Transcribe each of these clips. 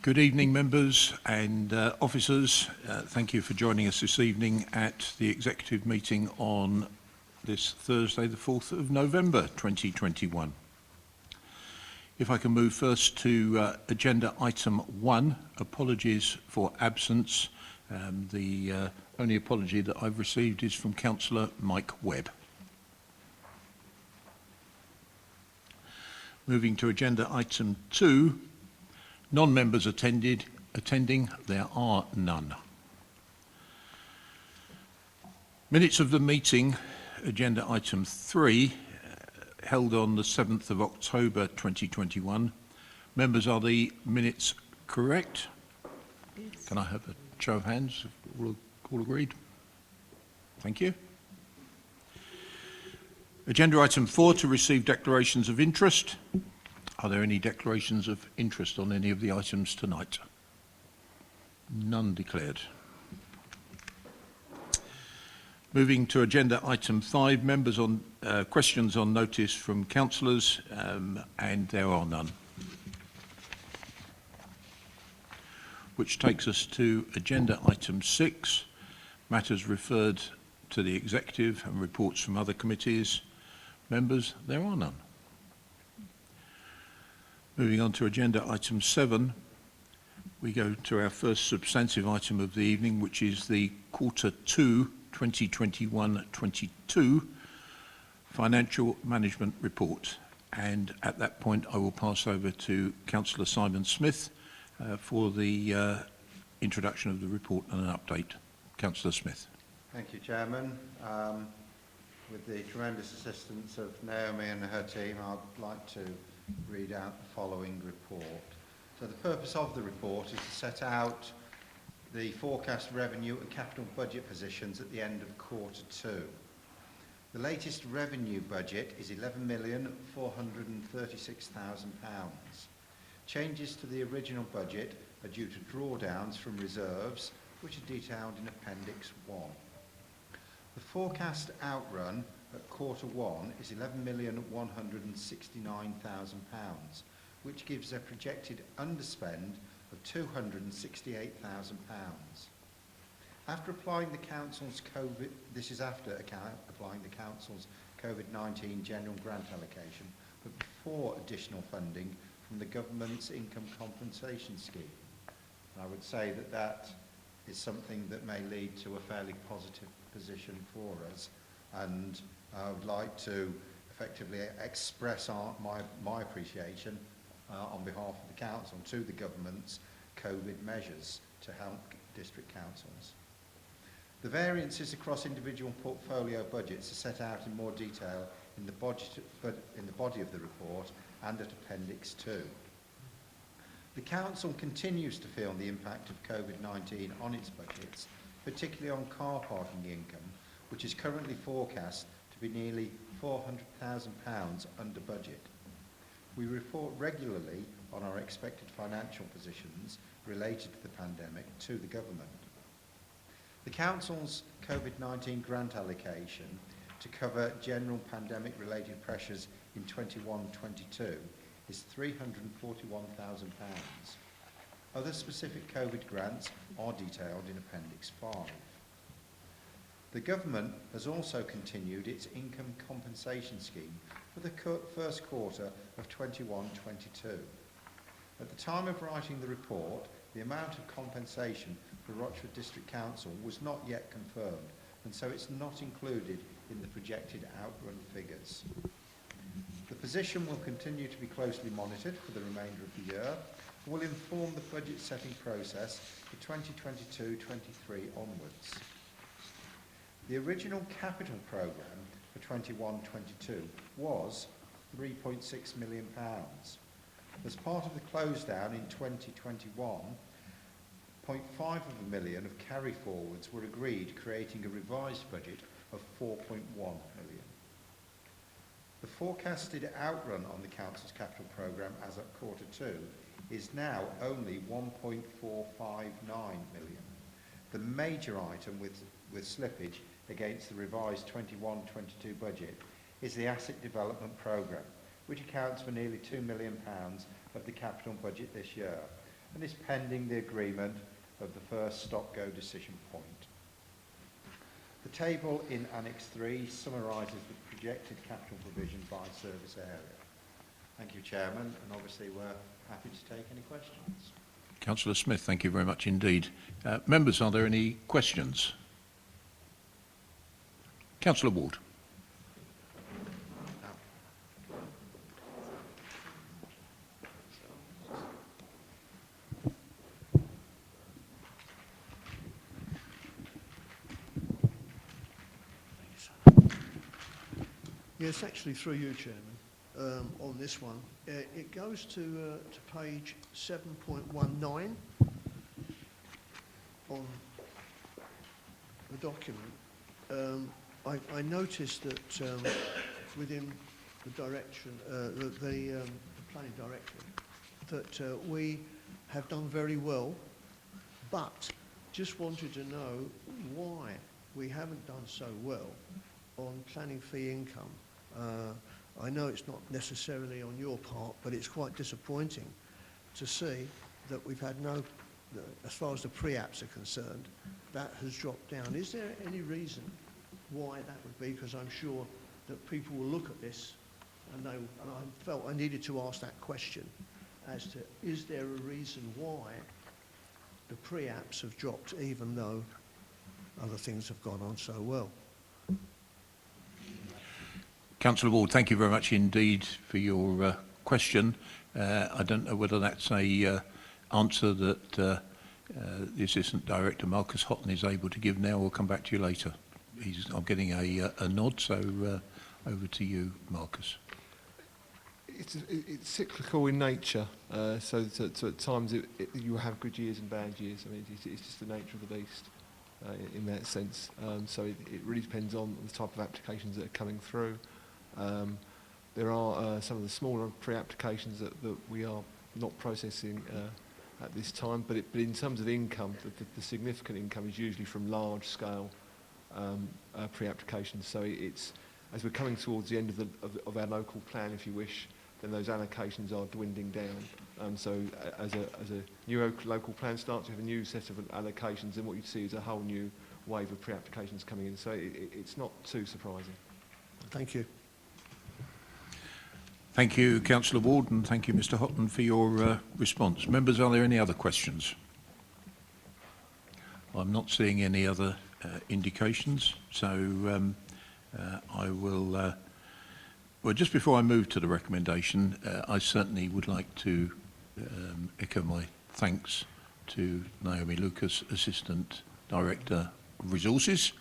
Good evening, members and officers. Thank you for joining us this evening at the executive meeting on this Thursday, the 4th of November 2021. If I can move first to agenda item 1, apologies for absence. The only apology that I've received is from Councillor Mike Webb. Moving to agenda item 2, non-members attending, there are none. Minutes of the meeting, agenda item 3, held on the 7th of October 2021. Members, are the minutes correct? Yes. Can I have a show of hands? All agreed? Thank you. Agenda item 4, to receive declarations of interest. Are there any declarations of interest on any of the items tonight? None declared. Moving to agenda item 5, members on questions on notice from councillors, and there are none. Which takes us to agenda item 6, matters referred to the executive and reports from other committees. Members, there are none. Moving on to agenda item 7, we go to our first substantive item of the evening, which is the Quarter 2 2021-22 Financial Management Report. And at that point, I will pass over to Councillor Simon Smith for the introduction of the report and an update. Councillor Smith. Thank you, Chairman. With the tremendous assistance of Naomi and her team, I'd like to read out the following report. So the purpose of the report is to set out the forecast revenue and capital budget positions at the end of Quarter 2. The latest revenue budget is £11,436,000. Changes to the original budget are due to drawdowns from reserves, which are detailed in Appendix 1. The forecast outrun at Quarter 1 is £11,169,000, which gives a projected underspend of £268,000. After applying the council's COVID-19 general grant allocation, but before additional funding from the government's income compensation scheme. I would say that that is something that may lead to a fairly positive position for us, and I would like to effectively express my appreciation on behalf of the council to the government's COVID measures to help district councils. The variances across individual portfolio budgets are set out in more detail in the body of the report and at Appendix 2. The council continues to feel the impact of COVID-19 on its budgets, particularly on car parking income, which is currently forecast to be nearly £400,000 under budget. We report regularly on our expected financial positions related to the pandemic to the government. The council's COVID-19 grant allocation to cover general pandemic-related pressures in 21-22 is £341,000. Other specific COVID grants are detailed in Appendix 5. The government has also continued its income compensation scheme for the first quarter of 21-22. At the time of writing the report, the amount of compensation for Rochford District Council was not yet confirmed, and so it's not included in the projected outrun figures. The position will continue to be closely monitored for the remainder of the year and will inform the budget setting process for 2022-23 onwards. The original capital programme for 21-22 was £3.6 million. As part of the close down in 2021, £0.5 million of carry forwards were agreed, creating a revised budget of £4.1 million. The forecasted outrun on the council's capital programme as at Quarter 2 is now only £1.459 million. The major item with slippage against the revised 21-22 budget is the asset development programme, which accounts for nearly £2 million of the capital budget this year, and is pending the agreement of the first stop-go decision point. The table in Annex 3 summarises the projected capital provision by service area. Thank you, Chairman, and obviously we're happy to take any questions. Councillor Smith, thank you very much indeed. Members, are there any questions? Councillor Ward. Yes, actually through you, Chairman, on this one. It goes to page 7.19 on the document. I noticed that within the direction, the planning directive, that we have done very well, but just wanted to know why we haven't done so well on planning fee income. I know it's not necessarily on your part, but it's quite disappointing to see that we've had no, as far as the pre-apps are concerned, that has dropped down. Is there any reason why that would be? Because I'm sure that people will look at this and I felt I needed to ask that question as to, is there a reason why the pre-apps have dropped even though other things have gone on so well? Councillor Ward, thank you very much indeed for your question. I don't know whether that's a answer that the Assistant Director, Marcus Houghton, is able to give now or come back to you later. I'm getting a nod, so over to you, Marcus. It's cyclical in nature, so at times you have good years and bad years. I mean, it's just the nature of the beast in that sense. So it really depends on the type of applications that are coming through. There are some of the smaller pre-applications that we are not processing at this time, but in terms of income, the significant income is usually from large-scale pre-applications. So it's as we're coming towards the end of our local plan, if you wish, then those allocations are dwindling down. So as a new local plan starts, you have a new set of allocations, and what you see is a whole new wave of pre-applications coming in. So it's not too surprising. Thank you. Thank you, Councillor Ward, and thank you, Mr Houghton, for your response. Members, are there any other questions? I'm not seeing any other indications, so I will... well, just before I move to the recommendation, I certainly would like to echo my thanks to Naomi Lucas, Assistant Director of Resources,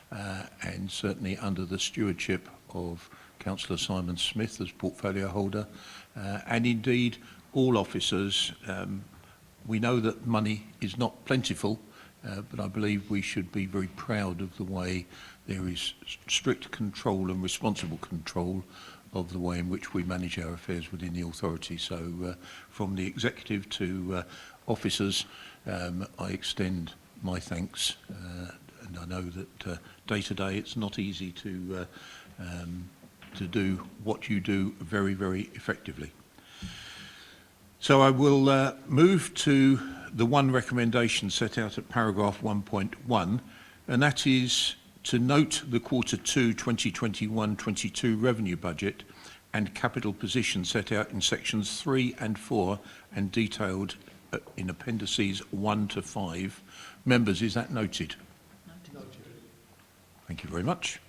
and certainly under the stewardship of Councillor Simon Smith as portfolio holder, and indeed all officers. We know that money is not plentiful, but I believe we should be very proud of the way there is strict control and responsible control of the way in which we manage our affairs within the authority. So from the executive to officers, I extend my thanks, and I know that day to day it's not easy to do what you do very, very effectively. So I will move to the one recommendation set out at paragraph 1.1, and that is to note the Q2 2021-22 revenue budget and capital position set out in sections 3 and 4 and detailed in appendices 1 to 5. Members, is that noted? Noted. Thank you very much.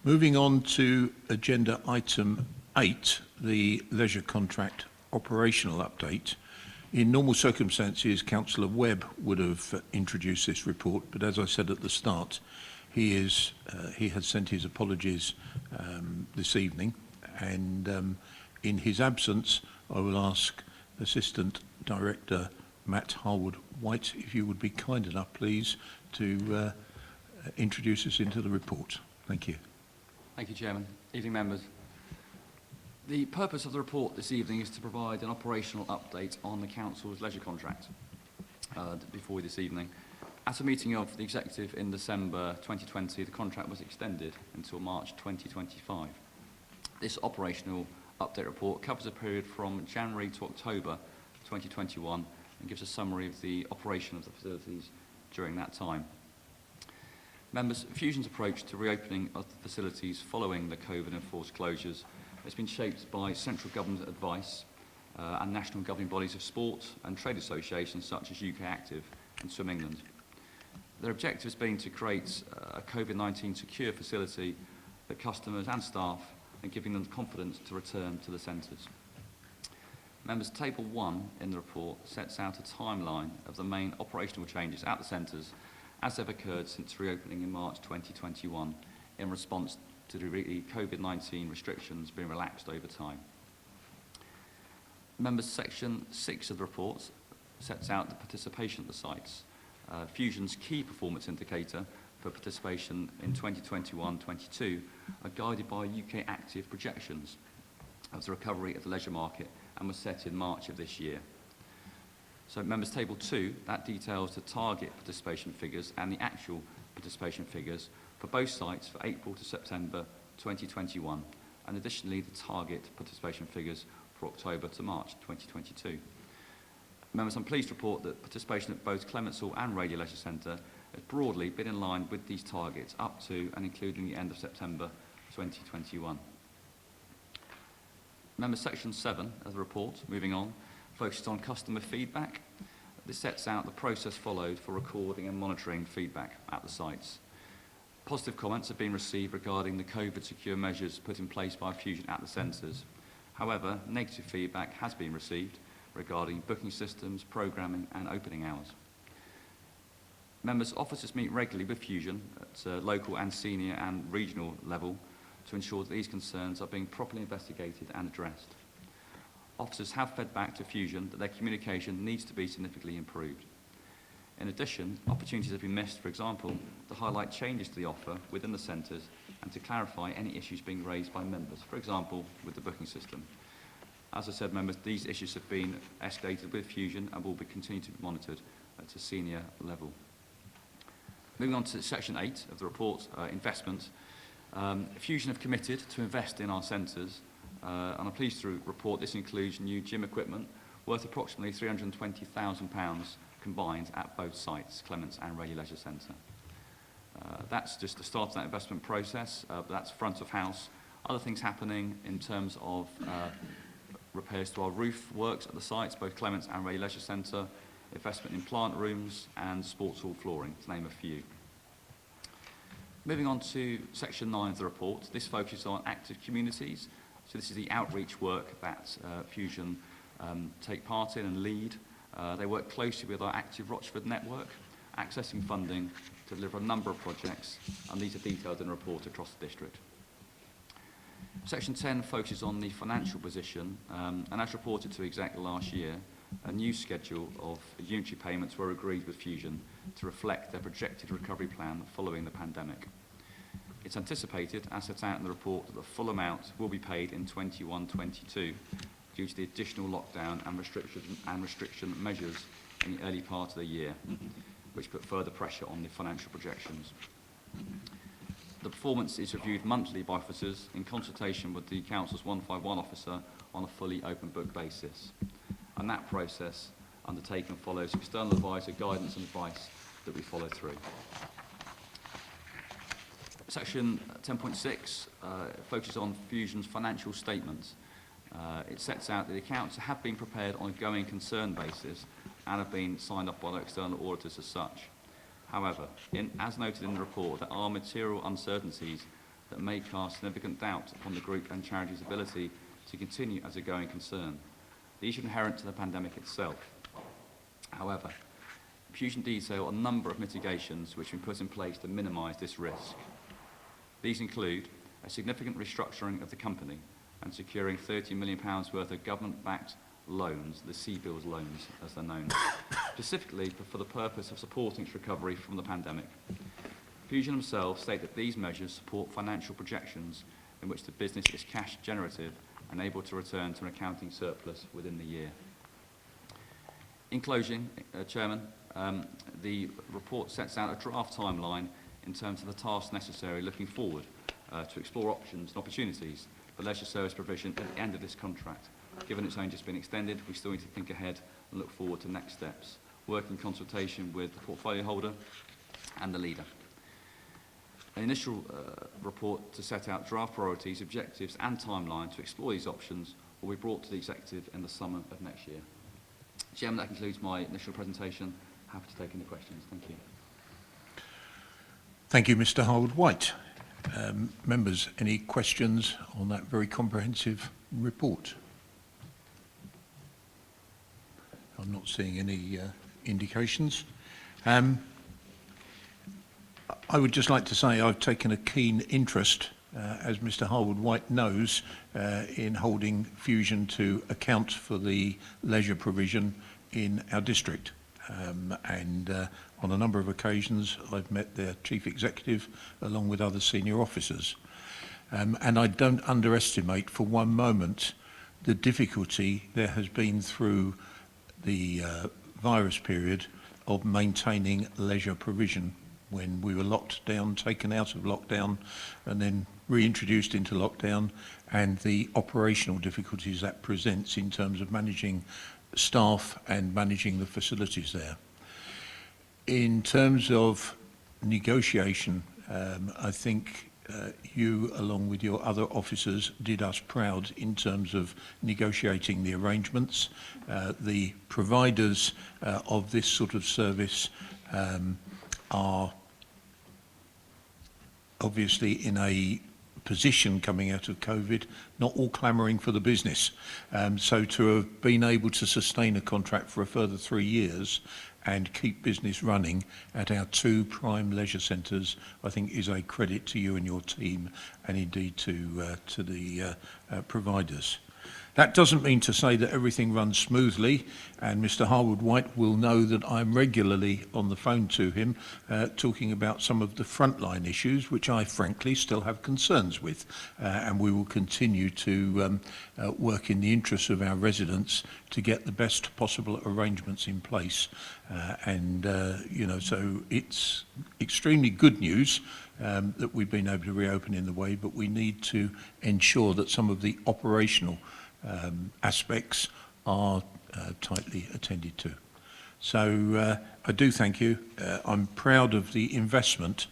Moving on to agenda item 8, the leisure contract operational update. In normal circumstances, Councillor Webb would have introduced this report, but as I said at the start, he has sent his apologies this evening, and in his absence, I will ask Assistant Director Matt Harwood-White if you would be kind enough, please, to introduce us into the report. Thank you. Thank you, Chairman. Evening, members. The purpose of the report this evening is to provide an operational update on the Council's leisure contract before you this evening. At a meeting of the Executive in December 2020, the contract was extended until March 2025. This operational update report covers a period from January to October 2021 and gives a summary of the operation of the facilities during that time. Members, Fusion's approach to reopening of the facilities following the COVID-enforced closures has been shaped by central government advice and national governing bodies of sport and trade associations such as UK Active and Swim England. Their objective has been to create a COVID-19 secure facility for customers and staff and giving them the confidence to return to the centres. Members, Table 1 in the report sets out a timeline of the main operational changes at the centres as they've occurred since reopening in March 2021 in response to the COVID-19 restrictions being relaxed over time. Members, Section 6 of the report sets out the participation at the sites. Fusion's key performance indicator for participation in 2021-22 are guided by UK Active projections of the recovery of the leisure market and was set in March of this year. So members, Table 2, that details the target participation figures and the actual participation figures for both sites for April to September 2021, and additionally the target participation figures for October to March 2022. Members, I'm pleased to report that participation at both Clements Hall and Radio Leisure Centre has broadly been in line with these targets up to and including the end of September 2021. Members, Section 7 of the report, moving on, focuses on customer feedback. This sets out the process followed for recording and monitoring feedback at the sites. Positive comments have been received regarding the COVID secure measures put in place by Fusion at the centres. However, negative feedback has been received regarding booking systems, programming and opening hours. Members, officers meet regularly with Fusion at local and senior and regional level to ensure that these concerns are being properly investigated and addressed. Officers have fed back to Fusion that their communication needs to be significantly improved. In addition, opportunities have been missed, for example, to highlight changes to the offer within the centres and to clarify any issues being raised by members, for example, with the booking system. As I said, members, these issues have been escalated with Fusion and will be continued to be monitored at a senior level. Moving on to Section 8 of the report, investment. Fusion have committed to invest in our centres, and I'm pleased to report this includes new gym equipment worth approximately £320,000 combined at both sites, Clements and Radio Leisure Centre. That's just the start of that investment process, but that's front of house. Other things happening in terms of repairs to our roof works at the sites, both Clements and Radio Leisure Centre, investment in plant rooms and sports hall flooring, to name a few. Moving on to Section 9 of the report, this focuses on active communities. So this is the outreach work that Fusion take part in and lead. They work closely with our active Rochford network, accessing funding to deliver a number of projects, and these are detailed in a report across the district. Section 10 focuses on the financial position, and as reported to Exec last year, a new schedule of unitary payments were agreed with Fusion to reflect their projected recovery plan following the pandemic. It's anticipated, as set out in the report, that the full amount will be paid in 21-22 due to the additional lockdown and restriction measures in the early part of the year, which put further pressure on the financial projections. The performance is reviewed monthly by officers in consultation with the Council's 151 officer on a fully open book basis. And that process undertaken follows external advisor guidance and advice that we follow through. Section 10.6 focuses on Fusion's financial statements. It sets out that the accounts have been prepared on a going concern basis and have been signed off by the external auditors as such. However, as noted in the report, there are material uncertainties that may cast significant doubt upon the group and charity's ability to continue as a going concern. These are inherent to the pandemic itself. However, Fusion detail a number of mitigations which have been put in place to minimise this risk. These include a significant restructuring of the company and securing £30 million worth of government-backed loans, the C-bills loans as they're known, specifically for the purpose of supporting its recovery from the pandemic. Fusion themselves state that these measures support financial projections in which the business is cash generative and able to return to an accounting surplus within the year. In closing, Chairman, the report sets out a draft timeline in terms of the tasks necessary looking forward to explore options and opportunities for leisure service provision at the end of this contract. Given it's only just been extended, we still need to think ahead and look forward to next steps, work in consultation with the portfolio holder and the leader. An initial report to set out draft priorities, objectives and timeline to explore these options will be brought to the Executive in the summer of next year. Chairman, that concludes my initial presentation. Happy to take any questions. Thank you. Thank you, Mr. Harwood-White. Members, any questions on that very comprehensive report? I'm not seeing any indications. I would just like to say I've taken a keen interest, as Mr. Harwood-White knows, in holding Fusion to account for the leisure provision in our district. On a number of occasions I've met their chief executive along with other senior officers. And I don't underestimate for one moment the difficulty there has been through the virus period of maintaining leisure provision when we were locked down, taken out of lockdown and then reintroduced into lockdown, and the operational difficulties that presents in terms of managing staff and managing the facilities there. In terms of negotiation, I think you, along with your other officers, did us proud in terms of negotiating the arrangements. The providers of this sort of service are obviously in a position coming out of COVID, not all clamouring for the business. So to have been able to sustain a contract for a further 3 years and keep business running at our 2 prime leisure centres, I think is a credit to you and your team, and indeed to the providers. That doesn't mean to say that everything runs smoothly, and Mr. Harwood-White will know that I'm regularly on the phone to him talking about some of the frontline issues, which I frankly still have concerns with, and we will continue to work in the interests of our residents to get the best possible arrangements in place. So it's extremely good news that we've been able to reopen in the way, but we need to ensure that some of the operational aspects are tightly attended to. So I do thank you. I'm proud of the investment,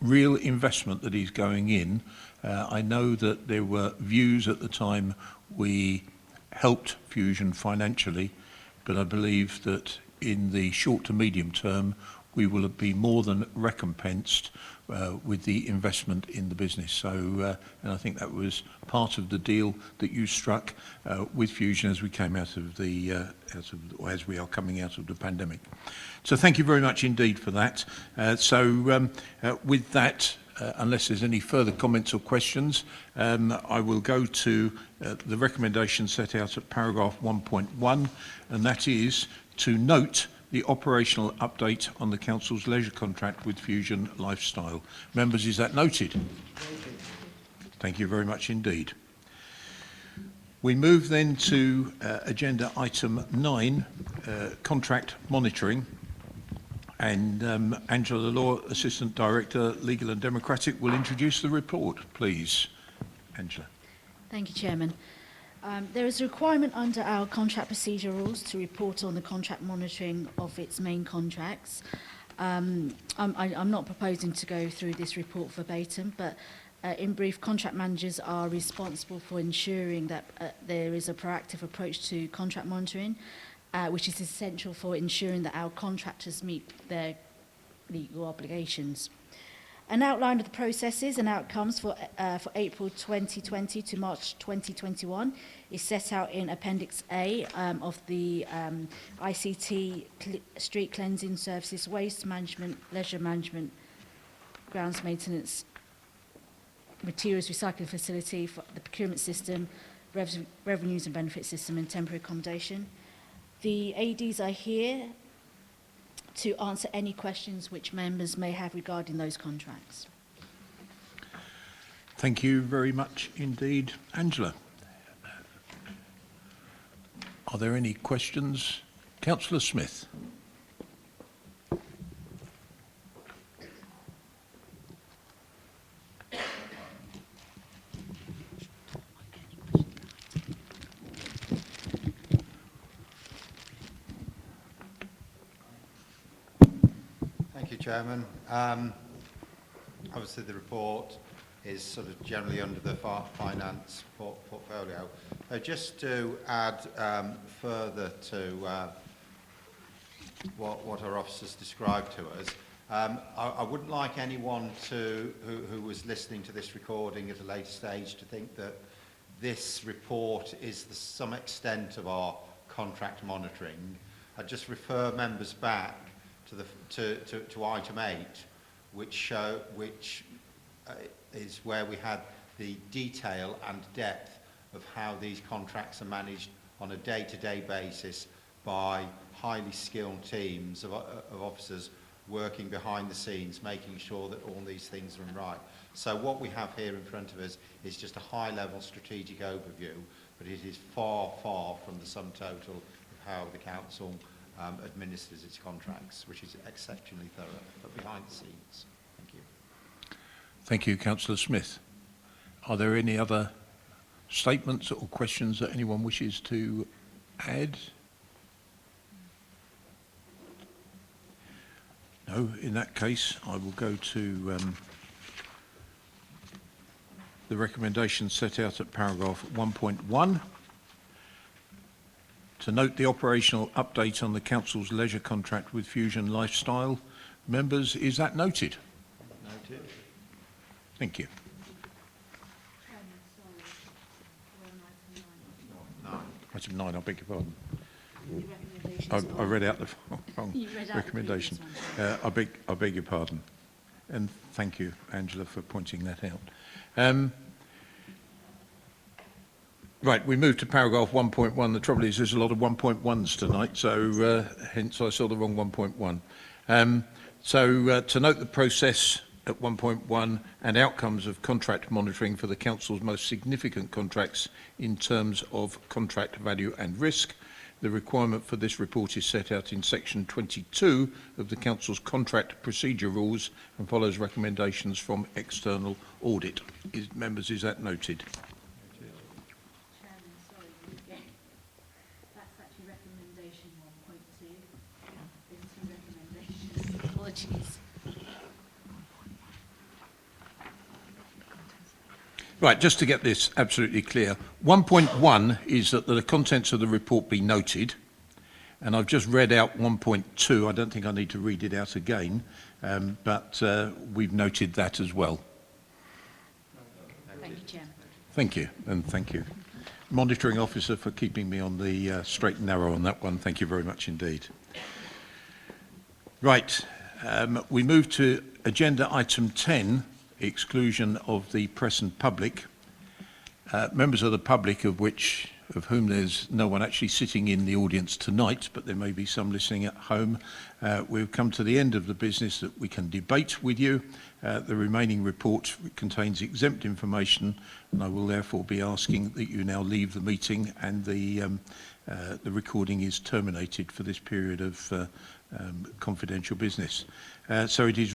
real investment that is going in. I know that there were views at the time we helped Fusion financially, but I believe that in the short to medium term we will be more than recompensed with the investment in the business. So, and I think that was part of the deal that you struck with Fusion as we came out of or as we are coming out of the pandemic. So thank you very much indeed for that. With that, unless there's any further comments or questions, I will go to the recommendation set out at paragraph 1.1, and that is to note the operational update on the Council's leisure contract with Fusion Lifestyle. Members, is that noted? Thank you very much indeed. We move then to agenda item 9, contract monitoring. And Angela Law, Assistant Director, Legal and Democratic, will introduce the report. Please, Angela. Thank you, Chairman. There is a requirement under our contract procedure rules to report on the contract monitoring of its main contracts. I'm not proposing to go through this report verbatim, but in brief, contract managers are responsible for ensuring that there is a proactive approach to contract monitoring, which is essential for ensuring that our contractors meet their legal obligations. An outline of the processes and outcomes for April 2020 to March 2021 is set out in Appendix A of the ICT Street Cleansing Services, Waste Management, Leisure Management, Grounds Maintenance, Materials Recycling Facility, for the Procurement System, Revenues and Benefits System, and Temporary Accommodation. The ADs are here to answer any questions which members may have regarding those contracts. Thank you very much indeed, Angela. Are there any questions? Councillor Smith. Chairman. Obviously, the report is sort of generally under the finance portfolio. Just to add further to what our officers described to us, I wouldn't like anyone who was listening to this recording at a later stage to think that this report is to some extent of our contract monitoring. I'd just refer members back to item 8, which is where we had the detail and depth of how these contracts are managed on a day-to-day basis by highly skilled teams of officers working behind the scenes, making sure that all these things are right. So what we have here in front of us is just a high-level strategic overview, but it is far, far from the sum total of how the council administers its contracts, which is exceptionally thorough, but behind the scenes. Thank you. Thank you, Councillor Smith. Are there any other statements or questions that anyone wishes to add? No, in that case, I will go to the recommendation set out at paragraph 1.1. To note the operational update on the Council's leisure contract with Fusion Lifestyle. Members, is that noted? Noted. Thank you. Item 9, I beg your pardon. I read out the wrong recommendation. I beg your pardon. And thank you, Angela, for pointing that out. Right, we move to paragraph 1.1. The trouble is there's a lot of 1.1s tonight, so hence I saw the wrong 1.1. To note the process at 1.1 and outcomes of contract monitoring for the Council's most significant contracts in terms of contract value and risk. The requirement for this report is set out in section 22 of the Council's contract procedure rules and follows recommendations from external audit. Members, is that noted? Chairman, sorry, yeah. That's actually recommendation 1.2. There's 2 recommendations. Apologies. Right, just to get this absolutely clear, 1.1 is that the contents of the report be noted, and I've just read out 1.2. I don't think I need to read it out again, but we've noted that as well. Thank you, Chairman. Thank you, and thank you. Monitoring Officer for keeping me on the straight and narrow on that one. Thank you very much indeed. Right, we move to agenda item 10, exclusion of the press and public. Members of the public, of whom there's no one actually sitting in the audience tonight, but there may be some listening at home. We've come to the end of the business that we can debate with you. The remaining report contains exempt information, and I will therefore be asking that you now leave the meeting, and the recording is terminated for this period of confidential business. So it is